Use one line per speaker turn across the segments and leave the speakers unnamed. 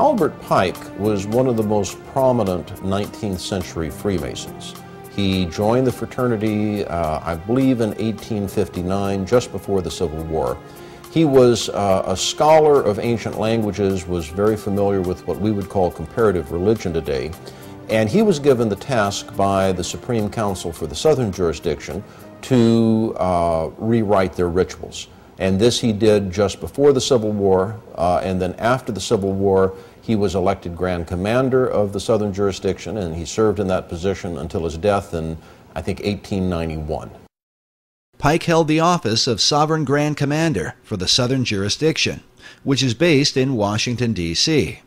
Albert Pike was one of the most prominent 19th century Freemasons. He joined the fraternity, I believe, in 1859, just before the Civil War. He was a scholar of ancient languages, was very familiar with what we would call comparative religion today, and he was given the task by the Supreme Council for the Southern Jurisdiction to rewrite their rituals. And this he did just before the Civil War, and then after the Civil War, he was elected Grand Commander of the Southern Jurisdiction, and he served in that position until his death in, I think, 1891.
Pike held the office of Sovereign Grand Commander for the Southern Jurisdiction, which is based in Washington, D.C.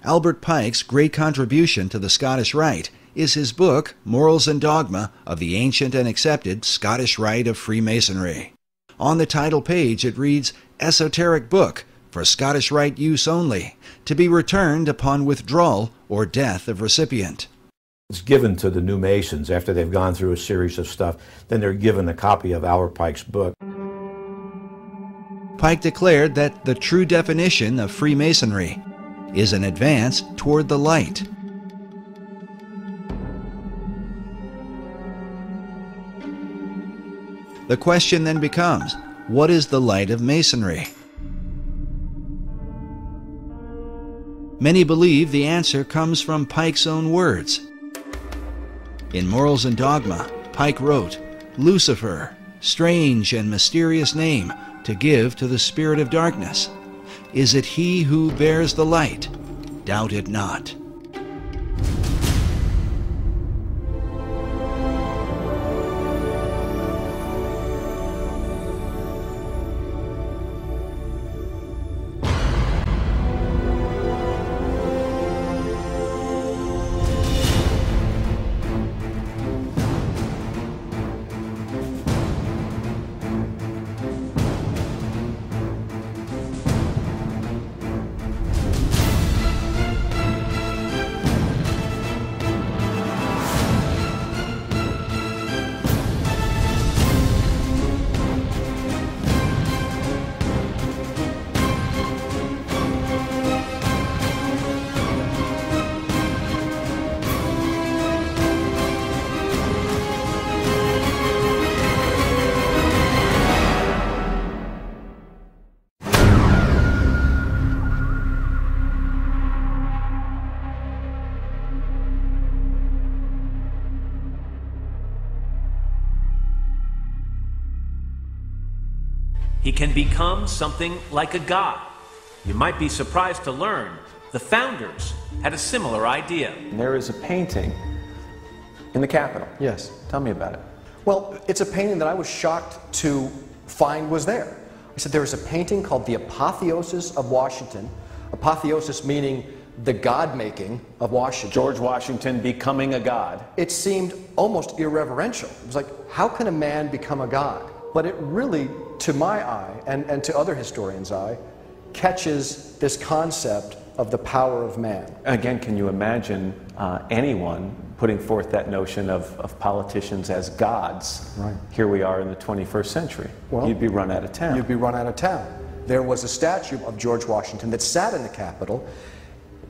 Albert Pike's great contribution to the Scottish Rite is his book, Morals and Dogma of the Ancient and Accepted Scottish Rite of Freemasonry. On the title page it reads, "Esoteric Book for Scottish Rite Use Only, to be returned upon withdrawal or death of recipient."
It's given to the new Masons after they've gone through a series of stuff. Then they're given a copy of Albert Pike's book.
Pike declared that the true definition of Freemasonry is an advance toward the light. The question then becomes, what is the light of Masonry? Many believe the answer comes from Pike's own words. In Morals and Dogma, Pike wrote, "Lucifer, strange and mysterious name to give to the spirit of darkness. Is it he who bears the light? Doubt it not."
He can become something like a god. You might be surprised to learn the founders had a similar idea.
There is a painting in the Capitol.
Yes.
Tell me about it.
Well, it's a painting that I was shocked to find was there. I said there is a painting called The Apotheosis of Washington. Apotheosis meaning the God-making of Washington.
George Washington becoming a god.
It seemed almost irreverential. It was like, how can a man become a god? But it really, to my eye, and to other historians' eye, catches this concept of the power of man.
Again, can you imagine anyone putting forth that notion of politicians as gods?
Right.
Here we are in the 21st century.
Well,
you'd be run out of town.
You'd be run out of town. There was a statue of George Washington that sat in the Capitol.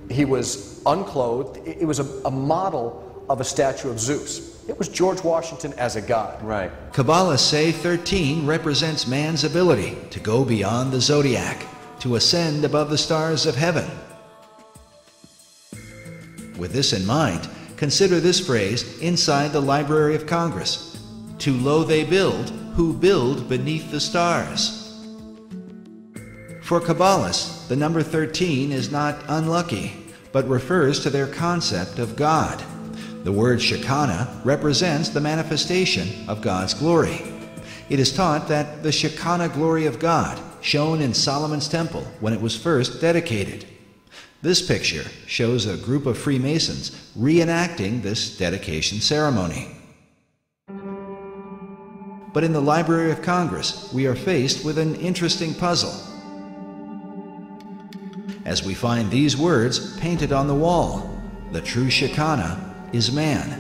He was unclothed. It was a model of a statue of Zeus. It was George Washington as a god.
Right.
Kabbalists say 13 represents man's ability to go beyond the zodiac, to ascend above the stars of heaven. With this in mind, consider this phrase inside the Library of Congress: "To lo they build, who build beneath the stars." For Kabbalists, the number 13 is not unlucky, but refers to their concept of God. The word Shekinah represents the manifestation of God's glory. It is taught that the Shekinah glory of God shone in Solomon's temple when it was first dedicated. This picture shows a group of Freemasons reenacting this dedication ceremony. But in the Library of Congress, we are faced with an interesting puzzle, as we find these words painted on the wall: "The true Shekinah is man."